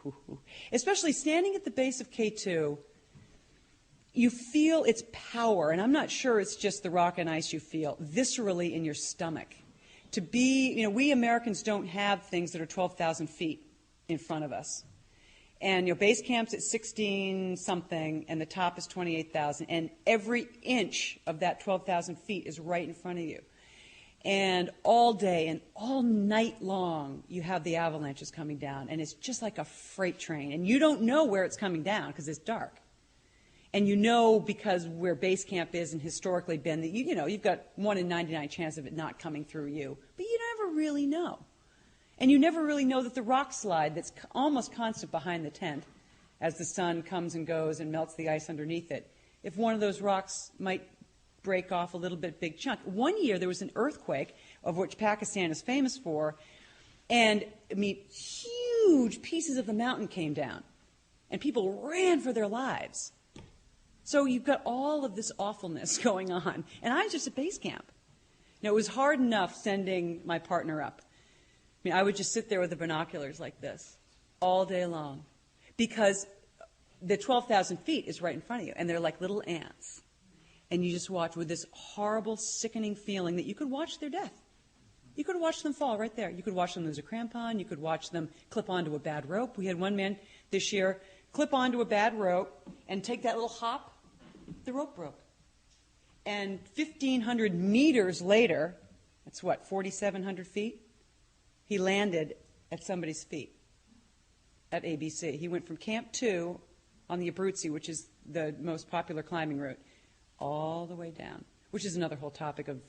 Especially standing at the base of K2, you feel its power, and I'm not sure it's just the rock and ice you feel, viscerally in your stomach. To be, we Americans don't have things that are 12,000 feet in front of us. And, base camp's at 16-something, and the top is 28,000, and every inch of that 12,000 feet is right in front of you. And all day and all night long, you have the avalanches coming down, and it's just like a freight train. And you don't know where it's coming down because it's dark. And because where base camp is and historically been, that you've got 1 in 99 chance of it not coming through you. But you never really know. And you never really know that the rock slide that's almost constant behind the tent, as the sun comes and goes and melts the ice underneath it, if one of those rocks might break off a little bit big chunk. One year there was an earthquake, of which Pakistan is famous for, and huge pieces of the mountain came down. And people ran for their lives. So you've got all of this awfulness going on. And I was just at base camp. It was hard enough sending my partner up. I would just sit there with the binoculars like this all day long because the 12,000 feet is right in front of you, and they're like little ants. And you just watch with this horrible, sickening feeling that you could watch their death. You could watch them fall right there. You could watch them lose a crampon. You could watch them clip onto a bad rope. We had one man this year clip onto a bad rope and take that little hop. The rope broke. And 1,500 meters later, That's what, 4,700 feet? He landed at somebody's feet at ABC. He went from Camp 2 on the Abruzzi, which is the most popular climbing route, all the way down, which is another whole topic of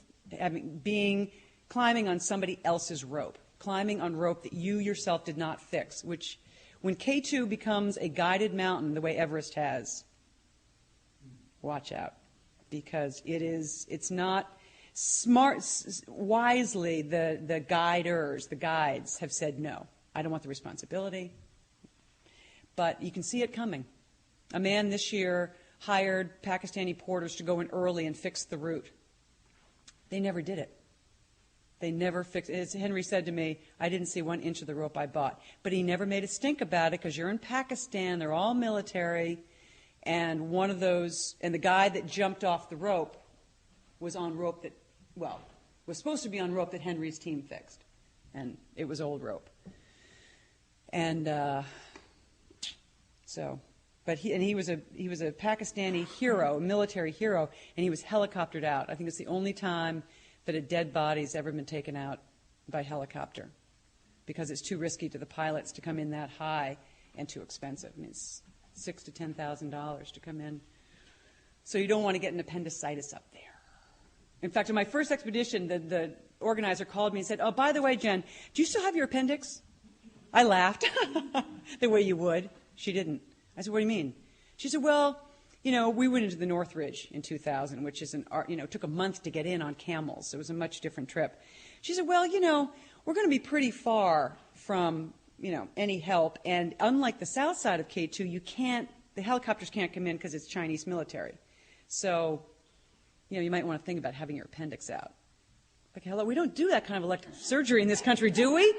climbing on somebody else's rope, climbing on rope that you yourself did not fix, which when K2 becomes a guided mountain the way Everest has, watch out, because it's not smart. Wisely, the guides have said, no, I don't want the responsibility. But you can see it coming. A man this year hired Pakistani porters to go in early and fix the route. They never did it. They never fixed it. As Henry said to me, I didn't see 1 inch of the rope I bought. But he never made a stink about it because you're in Pakistan, they're all military, and the guy that jumped off the rope was on rope that, was supposed to be on rope that Henry's team fixed. And it was old rope. And he was a Pakistani hero, a military hero, and he was helicoptered out. I think it's the only time that a dead body's ever been taken out by helicopter, because it's too risky to the pilots to come in that high and too expensive. I mean, it's $6,000 to $10,000 to come in. So you don't want to get an appendicitis up there. In fact, on my first expedition, the organizer called me and said, "Oh, by the way, Jen, do you still have your appendix?" I laughed, the way you would. She didn't. I said, "What do you mean?" She said, "Well, we went into the North Ridge in 2000, which is took a month to get in on camels. So it was a much different trip." She said, "Well, we're going to be pretty far from, any help. And unlike the south side of K2, the helicopters can't come in because it's Chinese military. So, you might want to think about having your appendix out." Like, hello, we don't do that kind of elective surgery in this country, do we?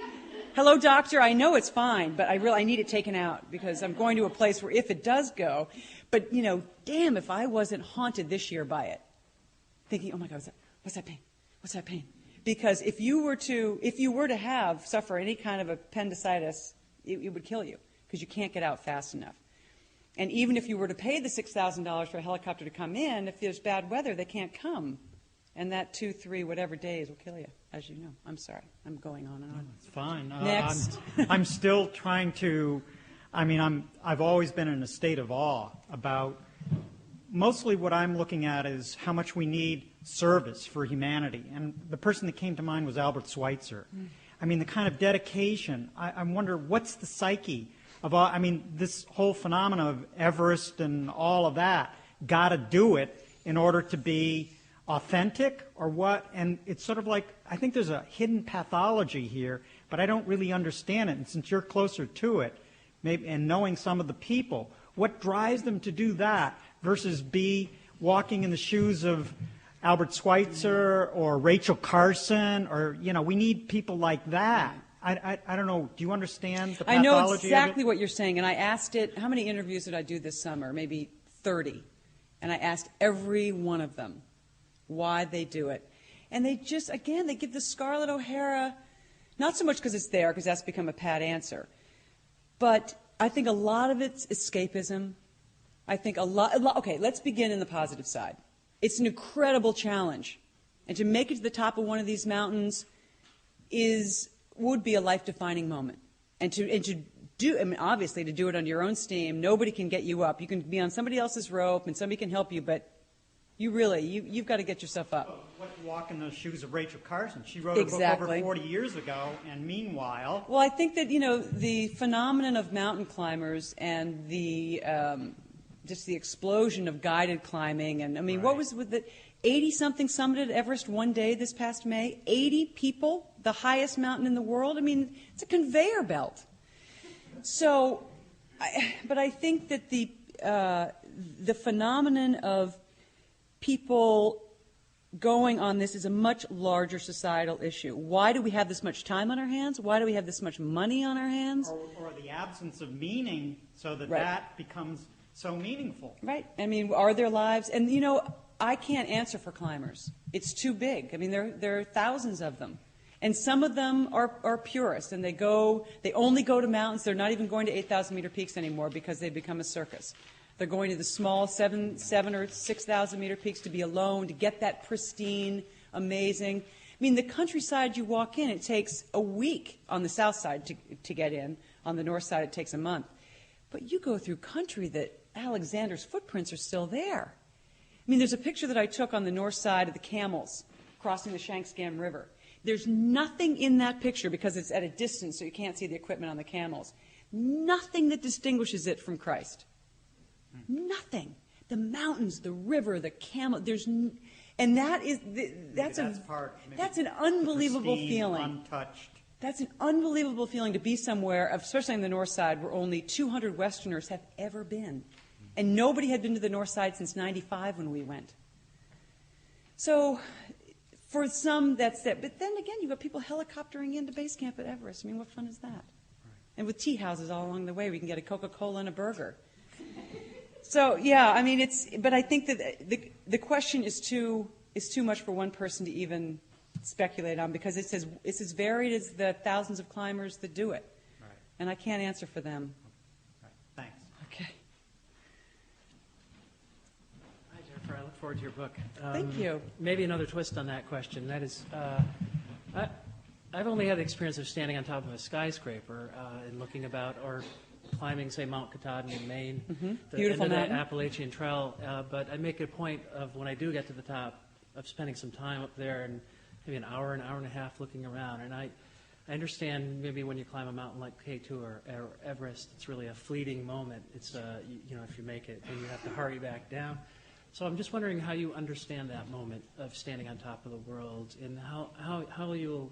Hello, doctor, I know it's fine, but I need it taken out because I'm going to a place where if it does go, but, damn if I wasn't haunted this year by it. Thinking, oh my God, what's that pain? What's that pain? Because if you were to suffer any kind of appendicitis, it would kill you because you can't get out fast enough. And even if you were to pay the $6,000 for a helicopter to come in, if there's bad weather, they can't come. And that 2, 3, whatever days will kill you, as you know. I'm sorry. I'm going on and on. It's fine. Next. I'm still trying to, I've always been in a state of awe about, mostly what I'm looking at is how much we need service for humanity. And the person that came to mind was Albert Schweitzer. The kind of dedication, I wonder what's the psyche of all, this whole phenomenon of Everest and all of that, got to do it in order to be authentic or what? And it's sort of like, I think there's a hidden pathology here, but I don't really understand it. And since you're closer to it, maybe, and knowing some of the people, what drives them to do that versus be walking in the shoes of Albert Schweitzer or Rachel Carson, or, we need people like that. I don't know. Do you understand the pathology? I know exactly what you're saying, and I asked it. How many interviews did I do this summer? Maybe 30. And I asked every one of them why they do it. And they just, again, they give the Scarlett O'Hara, not so much because it's there, because that's become a pat answer, but I think a lot of it's escapism. I think okay, let's begin in the positive side. It's an incredible challenge. And to make it to the top of one of these mountains would be a life-defining moment. And to do, obviously, to do it on your own steam, nobody can get you up. You can be on somebody else's rope, and somebody can help you, but you've got to get yourself up. What walk in the shoes of Rachel Carson? She wrote a book over 40 years ago, and meanwhile... Well, I think that, the phenomenon of mountain climbers and the just the explosion of guided climbing, and, right. What was with the 80-something summited Everest one day this past May? 80 people, the highest mountain in the world? It's a conveyor belt. So, but I think that the phenomenon of people going on this is a much larger societal issue. Why do we have this much time on our hands? Why do we have this much money on our hands? Or the absence of meaning, so that right. that becomes so meaningful. Right. Are there lives? And, I can't answer for climbers. It's too big. There are thousands of them. And some of them are purists, and they only go to mountains. They're not even going to 8,000-meter peaks anymore because they've become a circus. They're going to the small 7 or 6,000-meter peaks to be alone, to get that pristine, amazing. mean, the countryside you walk in, it takes a week on the south side to get in. On the north side, it takes a month. But you go through country that Alexander's footprints are still there. I mean, there's a picture that I took on the north side of the camels crossing the Shanksgam River. There's nothing in that picture, because it's at a distance, so you can't see the equipment on the camels, nothing that distinguishes it from Christ. Nothing. The mountains, the river, the camel, and that's an unbelievable feeling. Untouched. That's an unbelievable feeling to be somewhere, especially on the north side, where only 200 Westerners have ever been. And nobody had been to the north side since 95 when we went. So for some, that's it. But then again, you've got people helicoptering into base camp at Everest. I mean, what fun is that? Right. And with tea houses all along the way, we can get a Coca-Cola and a burger. So, yeah, I mean, but I think that the question is too much for one person to even speculate on, because it's as varied as the thousands of climbers that do it. Right. And I can't answer for them. Right. Thanks. Okay. Hi, Jennifer. I look forward to your book. Thank you. Maybe another twist on that question. That is, I've only had the experience of standing on top of a skyscraper and looking about, or climbing, say, Mount Katahdin in Maine, the Beautiful end of the mountain. Appalachian Trail. But I make a point of, when I do get to the top, of spending some time up there, and maybe an hour and a half looking around. And I understand maybe when you climb a mountain like K2 or Everest, it's really a fleeting moment. It's if you make it, then you have to hurry back down. So I'm just wondering how you understand that moment of standing on top of the world, and how you'll.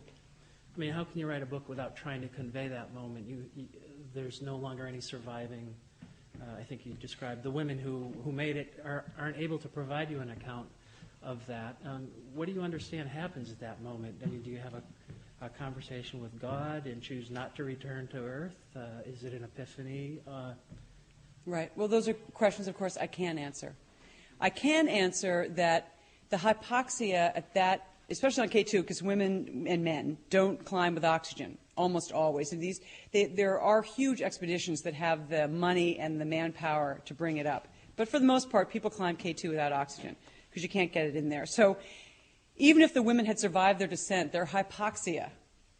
I mean, how can you write a book without trying to convey that moment? There's no longer any surviving. I think you described the women who made it aren't able to provide you an account of that. What do you understand happens at that moment? I mean, do you have a conversation with God and choose not to return to Earth? Is it an epiphany? Right. Well, those are questions, of course, I can't answer. I can answer that the hypoxia at that, especially on K2, because women and men don't climb with oxygen, almost always. And there are huge expeditions that have the money and the manpower to bring it up. But for the most part, people climb K2 without oxygen, because you can't get it in there. So even if the women had survived their descent, their hypoxia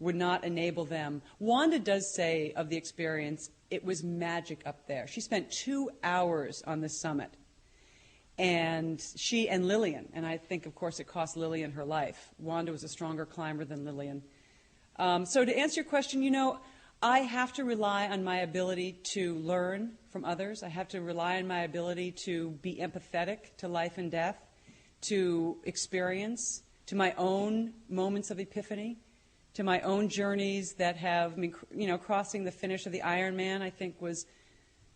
would not enable them. Wanda does say of the experience, it was magic up there. She spent 2 hours on the summit. And she and Lillian, and I think, of course, it cost Lillian her life. Wanda was a stronger climber than Lillian. So to answer your question, I have to rely on my ability to learn from others. I have to rely on my ability to be empathetic to life and death, to experience, to my own moments of epiphany, to my own journeys that have, crossing the finish of the Ironman, I think, was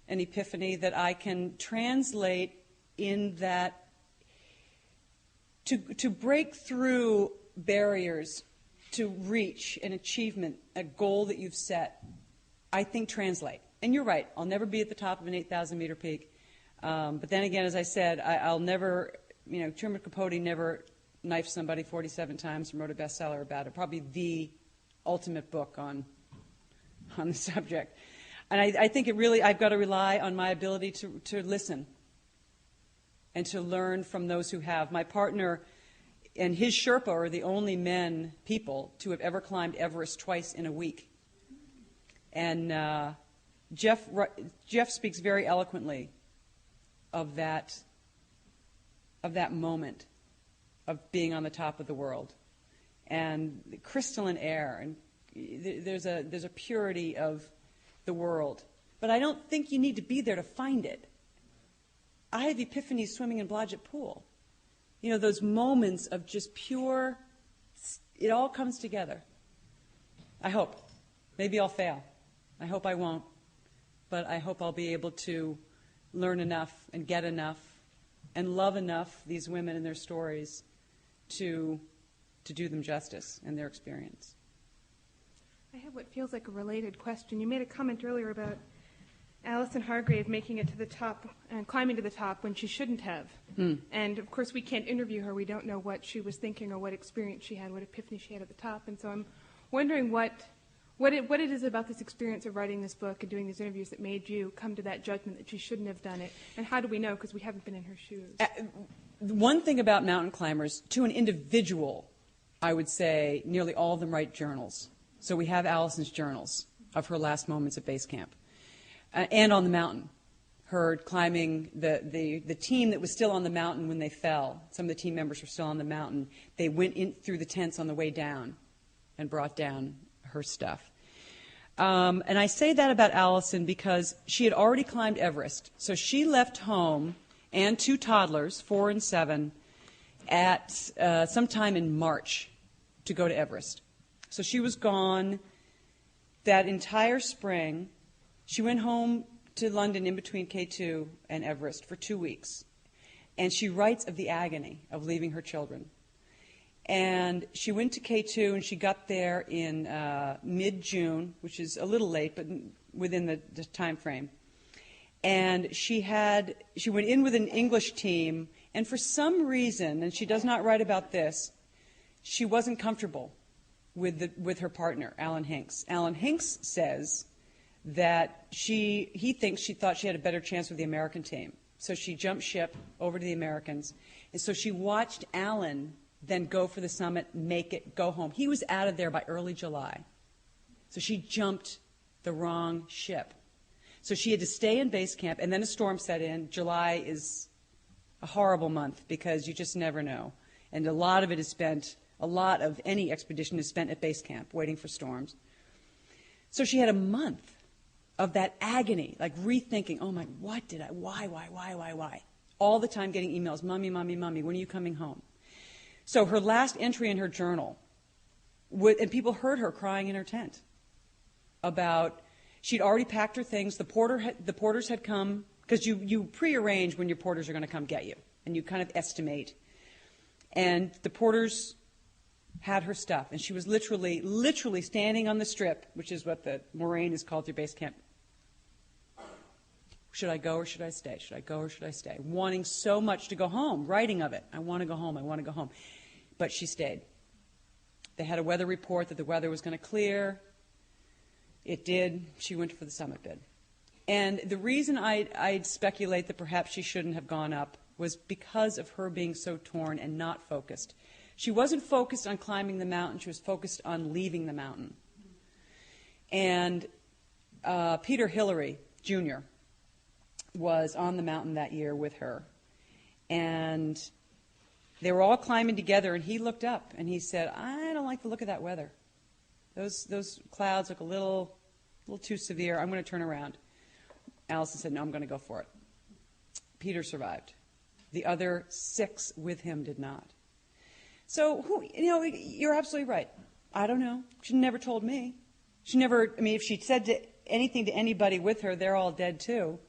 an epiphany that I can translate in that to break through barriers to reach an achievement, a goal that you've set, I think translate. And you're right, I'll never be at the top of an 8,000-meter peak. But then again, as I said, I'll never, Truman Capote never knifed somebody 47 times and wrote a bestseller about it. Probably the ultimate book on the subject. And I think I've got to rely on my ability to listen and to learn from those who have. My partner and his Sherpa are the only people to have ever climbed Everest twice in a week. And Jeff speaks very eloquently of that moment of being on the top of the world, and the crystalline air, and there's a purity of the world. But I don't think you need to be there to find it. I have epiphanies swimming in Blodgett Pool. Those moments of just pure, it all comes together. I hope. Maybe I'll fail. I hope I won't. But I hope I'll be able to learn enough and get enough and love enough these women and their stories to do them justice and their experience. I have what feels like a related question. You made a comment earlier about Allison Hargreaves making it to the top and climbing to the top when she shouldn't have. And, of course, we can't interview her. We don't know what she was thinking or what experience she had, what epiphany she had at the top. And so I'm wondering what it is about this experience of writing this book and doing these interviews that made you come to that judgment that she shouldn't have done it. And how do we know? Because we haven't been in her shoes. One thing about mountain climbers, to an individual, I would say nearly all of them write journals. So we have Allison's journals of her last moments at base camp and on the mountain. Her climbing, the team that was still on the mountain when they fell, some of the team members were still on the mountain, they went in through the tents on the way down and brought down her stuff. And I say that about Allison because she had already climbed Everest. So she left home and 2 toddlers, 4 and 7, at sometime in March to go to Everest. So she was gone that entire spring. She went home to London in between K2 and Everest for 2 weeks. And she writes of the agony of leaving her children. And she went to K2 and she got there in mid-June, which is a little late, but within the time frame. And she went in with an English team, and for some reason, and she does not write about this, she wasn't comfortable with her partner, Alan Hinks. Alan Hinks says that he thinks she thought she had a better chance with the American team. So she jumped ship over to the Americans. And so she watched Alan then go for the summit, make it, go home. He was out of there by early July. So she jumped the wrong ship. So she had to stay in base camp, and then a storm set in. July is a horrible month because you just never know. And a lot of any expedition is spent at base camp waiting for storms. So she had a month of that agony, like rethinking, oh my, why? All the time getting emails, Mommy, Mommy, Mommy, when are you coming home? So her last entry in her journal, and people heard her crying in her tent about, she'd already packed her things, the porters had come, because you prearrange when your porters are going to come get you, and you kind of estimate. And the porters had her stuff, and she was literally standing on the strip, which is what the moraine is called through base camp. Should I go or should I stay? Should I go or should I stay? Wanting so much to go home, writing of it. I want to go home, I want to go home. But she stayed. They had a weather report that the weather was going to clear. It did. She went for the summit bid. And the reason I'd speculate that perhaps she shouldn't have gone up was because of her being so torn and not focused. She wasn't focused on climbing the mountain. She was focused on leaving the mountain. And Peter Hillary, Jr., was on the mountain that year with her. And they were all climbing together, and he looked up, and he said, I don't like the look of that weather. Those clouds look a little too severe. I'm going to turn around. Allison said, no, I'm going to go for it. Peter survived. The other 6 with him did not. So, you're absolutely right. I don't know. She never told me. If she said anything to anybody with her, they're all dead too.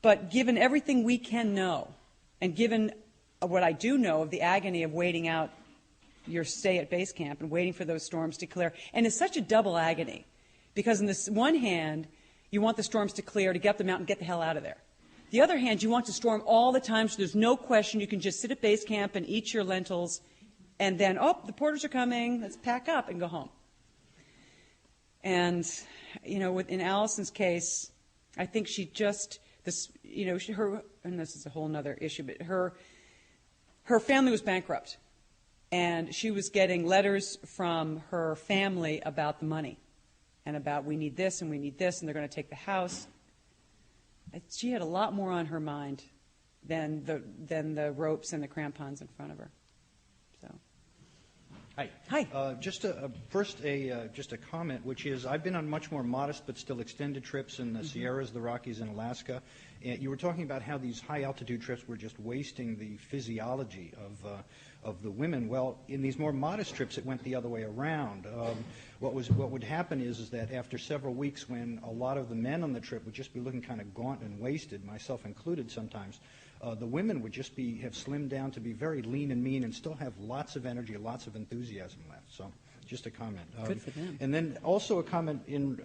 But given everything we can know, and given what I do know of the agony of waiting out your stay at base camp and waiting for those storms to clear, and it's such a double agony, because on this one hand, you want the storms to clear to get them out and get the hell out of there. The other hand, you want to storm all the time, so there's no question you can just sit at base camp and eat your lentils, and then, the porters are coming, let's pack up and go home. And, in Allison's case, I think she just, and this is a whole other issue, but her family was bankrupt. And she was getting letters from her family about the money and about we need this and they're going to take the house. She had a lot more on her mind than the ropes and the crampons in front of her. So. Hi. Just a comment, which is I've been on much more modest but still extended trips in the Sierras, the Rockies, and Alaska. And you were talking about how these high altitude trips were just wasting the physiology of the women. Well, in these more modest trips, it went the other way around. What would happen is that after several weeks, when a lot of the men on the trip would just be looking kind of gaunt and wasted, myself included sometimes, the women would just have slimmed down to be very lean and mean and still have lots of energy, lots of enthusiasm left. So just a comment. Good for them. And then also a comment in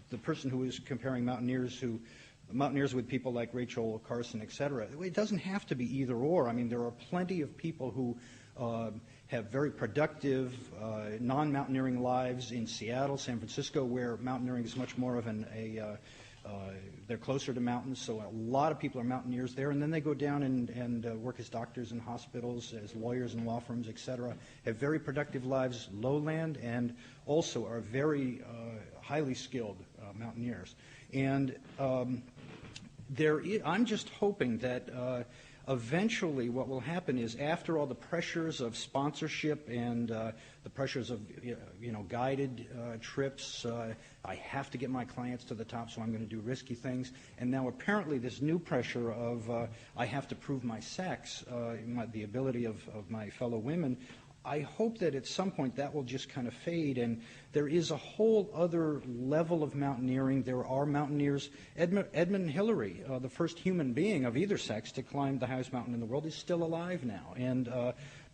the person who was comparing mountaineers with people like Rachel Carson, et cetera. It doesn't have to be either or. I mean, there are plenty of people who have very productive non-mountaineering lives in Seattle, San Francisco, where mountaineering is much more of they're closer to mountains, so a lot of people are mountaineers there, and then they go down and work as doctors in hospitals, as lawyers in law firms, etc. Have very productive lives lowland, and also are very highly skilled mountaineers. And I'm just hoping that eventually what will happen is, after all the pressures of sponsorship and the pressures of guided trips, I have to get my clients to the top, so I'm going to do risky things. And now apparently this new pressure of I have to prove my sex, the ability of my fellow women, I hope that at some point that will just kind of fade, and there is a whole other level of mountaineering. There are mountaineers. Edmund Hillary, the first human being of either sex to climb the highest mountain in the world, is still alive now. And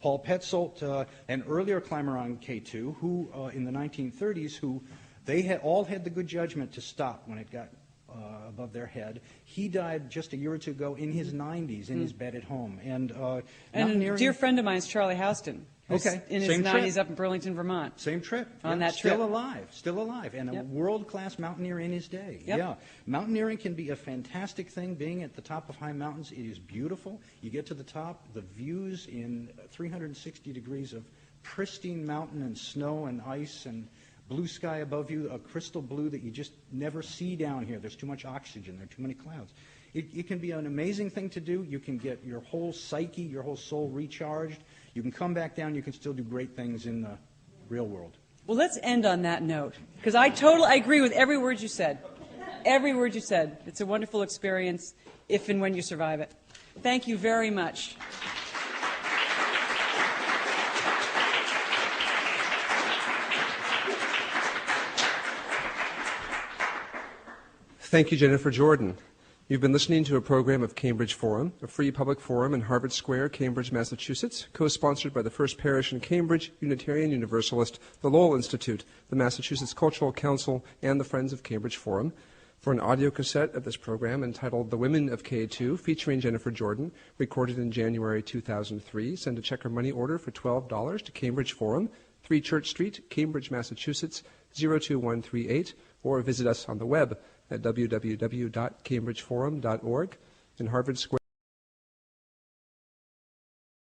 Paul Petzold, an earlier climber on K2, who in the 1930s, who they all had the good judgment to stop when it got above their head. He died just a year or two ago in his 90s in his bed at home. And a dear friend of mine is Charlie Houston. Who's in his 90s up in Burlington, Vermont. Same trip. On that trip. Still alive, and a world-class mountaineer in his day. Yep. Yeah. Mountaineering can be a fantastic thing. Being at the top of high mountains, it is beautiful. You get to the top, the views in 360 degrees of pristine mountain and snow and ice and blue sky above you, a crystal blue that you just never see down here. There's too much oxygen. There are too many clouds. It can be an amazing thing to do. You can get your whole psyche, your whole soul recharged. You can come back down. You can still do great things in the real world. Well, let's end on that note, because I agree with every word you said. Every word you said. It's a wonderful experience if and when you survive it. Thank you very much. Thank you, Jennifer Jordan. You've been listening to a program of Cambridge Forum, a free public forum in Harvard Square, Cambridge, Massachusetts, co-sponsored by the First Parish in Cambridge, Unitarian Universalist, the Lowell Institute, the Massachusetts Cultural Council, and the Friends of Cambridge Forum. For an audio cassette of this program entitled The Women of K2, featuring Jennifer Jordan, recorded in January 2003, send a check or money order for $12 to Cambridge Forum, 3 Church Street, Cambridge, Massachusetts, 02138, or visit us on the web at www.cambridgeforum.org in Harvard Square.